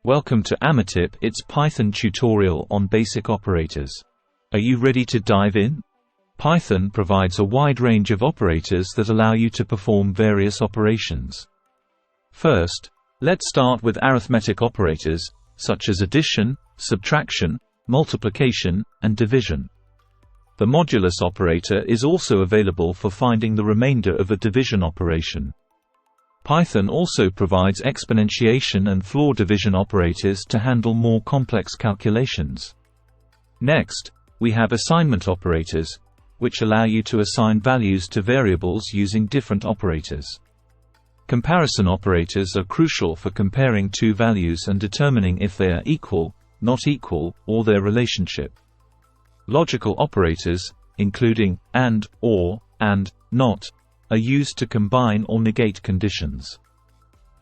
Welcome to Amatip IT's Python tutorial on basic operators. Are you ready to dive in? Python provides a wide range of operators that allow you to perform various operations. First, let's start with arithmetic operators, such as addition, subtraction, multiplication, and division. The modulus operator is also available for finding the remainder of a division operation. Python also provides exponentiation and floor division operators to handle more complex calculations. Next, we have assignment operators, which allow you to assign values to variables using different operators. Comparison operators are crucial for comparing two values and determining if they are equal, not equal, or their relationship. Logical operators, including and, or, and, not, are used to combine or negate conditions.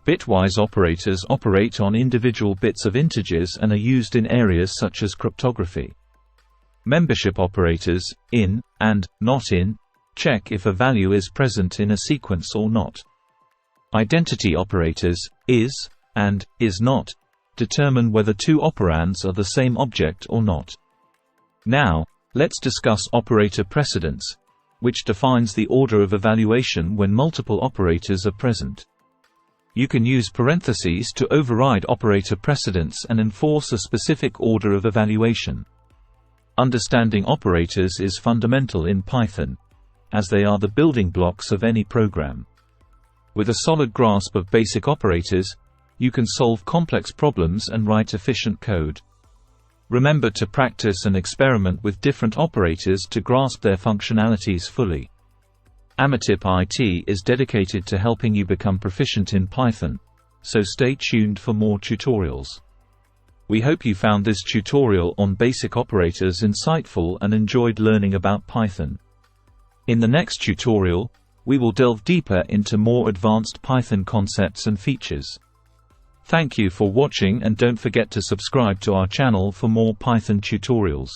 Bitwise operators operate on individual bits of integers and are used in areas such as cryptography. Membership operators, in, and, not in, check if a value is present in a sequence or not. Identity operators, is, and, is not, determine whether two operands are the same object or not. Now, let's discuss operator precedence, which defines the order of evaluation when multiple operators are present. You can use parentheses to override operator precedence and enforce a specific order of evaluation. Understanding operators is fundamental in Python, as they are the building blocks of any program. With a solid grasp of basic operators, you can solve complex problems and write efficient code. Remember to practice and experiment with different operators to grasp their functionalities fully. Amatip IT is dedicated to helping you become proficient in Python, so stay tuned for more tutorials. We hope you found this tutorial on basic operators insightful and enjoyed learning about Python. In the next tutorial, we will delve deeper into more advanced Python concepts and features. Thank you for watching, and don't forget to subscribe to our channel for more Python tutorials.